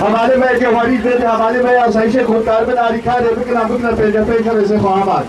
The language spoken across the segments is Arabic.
हमारे में जो हमारी थे हमारे में आसाइश खुदकार में नारी खा रहे बिकना बिकना पे से ख्वाहाबाद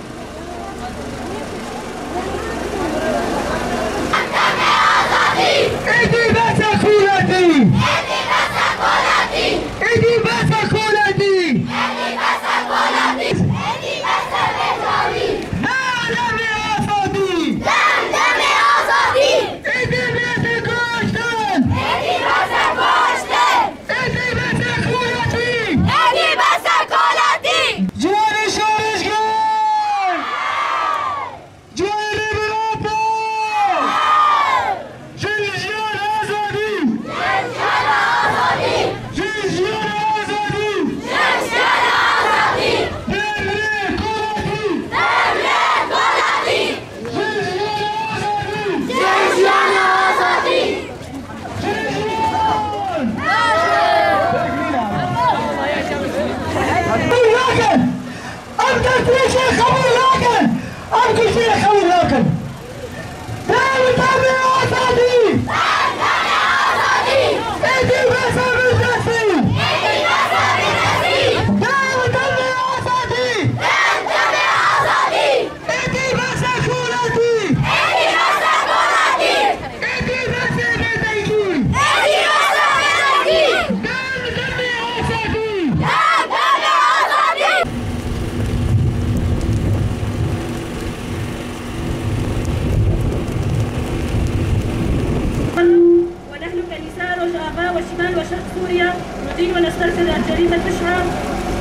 نريد ونسترسل الجريمة البشعة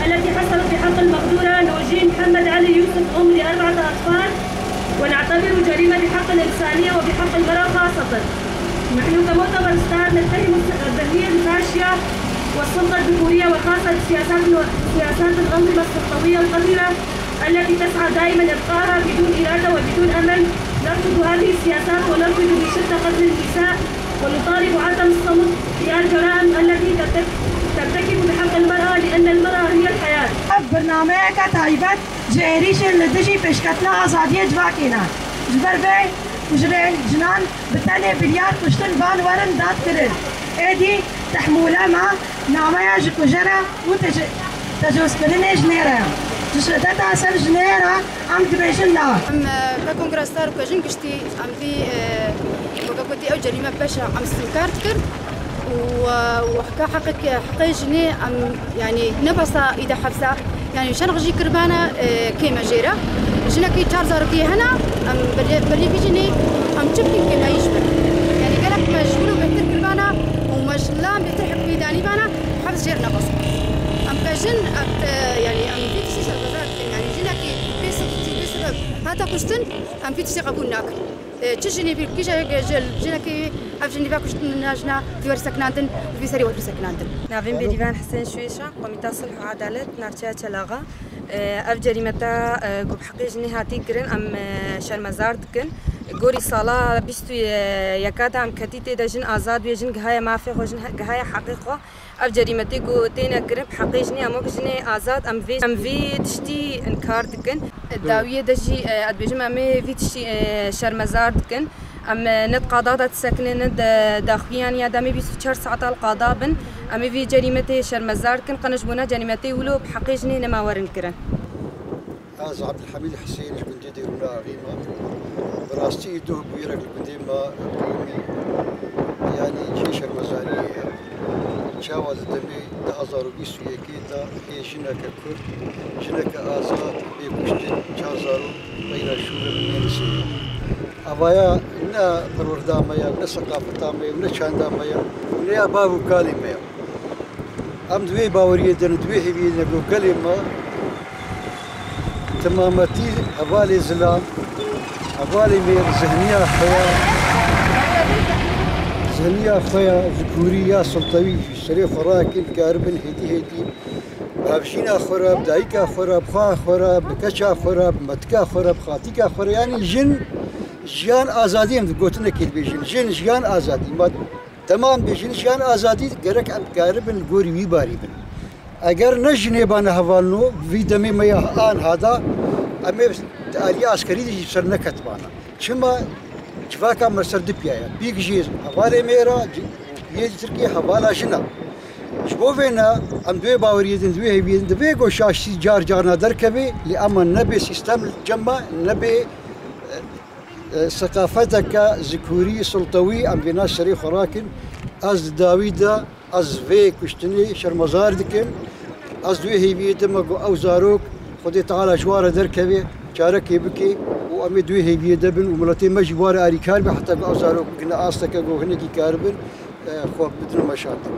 التي حصلت بحق المقدورة نوجين محمد علي يوسف أم ل4 أطفال، ونعتبر جريمة بحق الإنسانية وبحق المرأة خاصة. نحن كمؤتمر ستار نتهم الذهنية الفاشية والسلطة الذكورية وخاصة سياسات الأنظمة السلطوية القذرة التي تسعى دائما إبقائها بدون إرادة وبدون أمل. نرفض هذه السياسات ونرفض بشدة قتل النساء، ونطالب عدم الصمت في الجرائم التي ترتكب بحق المرأة لأن المرأة هي الحياة. برنامج تایبت جهریش لدجی پیشکتنا آزادی جواکینا جبر به کجره جنان بتنه بلیار کشتن بان ورن داد کرد. ایدی تحمله ما نامه جکجره و تجوز کردن جنیره. جسدت اصل جنیره ام دبیشن لا. ككونغرس ستار وكجن كشتي عم في وكوتي أو جريمة بشعة عم استنكار تكر وحكا حقي جني عم يعني نبصة إذا حبسة يعني مشان غجي كربانة كيما جيرة جنا كي تشارزر كي هنا عم بلي في جني عم تشبكي كيما يشبك يعني قالك مجهول وبحتر كربانة ومجلام بحتر حبي داني بانا حبس جير نبصة عم كجن يعني عم في تشيش الغزات يعني جنا كي بسبب هذا كشتن عم في تشي قبول ناكل تجني في كيجا جنا كي أفجني باكوش ناجنا في ورثة كنانتن وفي سري ورثة كنانتن. نافين بديفان حسين شويشة قميتا صلح وعدالة نارتشا تلاغا أفجري متى قب حقي جني هاتي كرن أم شرمزار دكن قوري صلاة بيستو يكادا أم كتيتي دا جن آزاد ويجن جهاية مافي وجن جهاية حقيقة أفجري متى قو تينا كرن بحقي جني أموك جني آزاد أم في تشتي إنكار دكن الداوية دجي أدبجم أمي في تشتي شرمزار دكن أم ند قضاء تسكن ند داخليان يا دامي 24 ساعة القضاء بن أمي في جريمتي شرمزار كن قنجبونا جريمتي ولو بحقي جني نما ورن كرن. أز عبد الحميد حسين كنت ديرونا غيمة براستي دوه بيرك كنت ما يعني شيء شرمزاري تجاوز دمي 2021 كيتا هي جنك كر جنك آزاد بيكشتن جازارو بين الشهور من السنة. أبايا نا پروردام مایا نا ثقافتام مایا نا چاندام مایا نا بابو کالی مایا ام دوی باوریه دن دوی هیوی نگو کالی ما تمامتی حوالی زلام حوالی میر ذهنیه خیا ذکوریه سلطوی سری خوراکین کاربن هدی بابشینا خراب دایکا خراب خواه خراب کچا خراب متکا خراب خاتیکا خراب یعنی جن جیان آزادی هم گوتنه کل بیشین جن جیان آزادی ما تمام بیشین جیان آزادی گرک ام کاربن گوری وی باری بن اگر نجنه بانه حوالنو وی دمی میا آن هذا امی آلیا عسکری دی سر نکت بانا چما جواکا مرسر دپیایا بیگ جیز حواله میرا یه ترکی حواله جنا شبوفنا ام دوی باوریدن دوی هیبیدن دوی گو شاشی جار جارنا درکبی لأما نبي سيستم الجمع نبي ثقافتك ذكوري سلطوي ام بنا شري خوراكن از داويدا از في كشتني شرمزار دكن از دوی هیبیدن مگو او زاروك خدي تعالى جوار دركبي شاركي بكي وامي دوی هیبیدن بن وملتي مجوار اريكار حتى او زاروك كنا استك جو هنيكي كاربن خوك بدنا مشاكل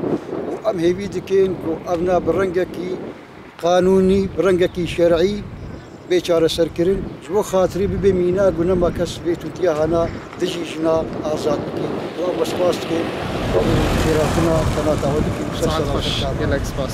وام هيبيدكين كو ابنا برنجكي قانوني برنجكي شرعي بيشار سركرين جو خاطري بمينا قلنا ما كسبت وتياهنا دجيجنا ازاد بكي وام سباستكي خيراتنا قناه عودكي ساعات خوش يلا اكسباس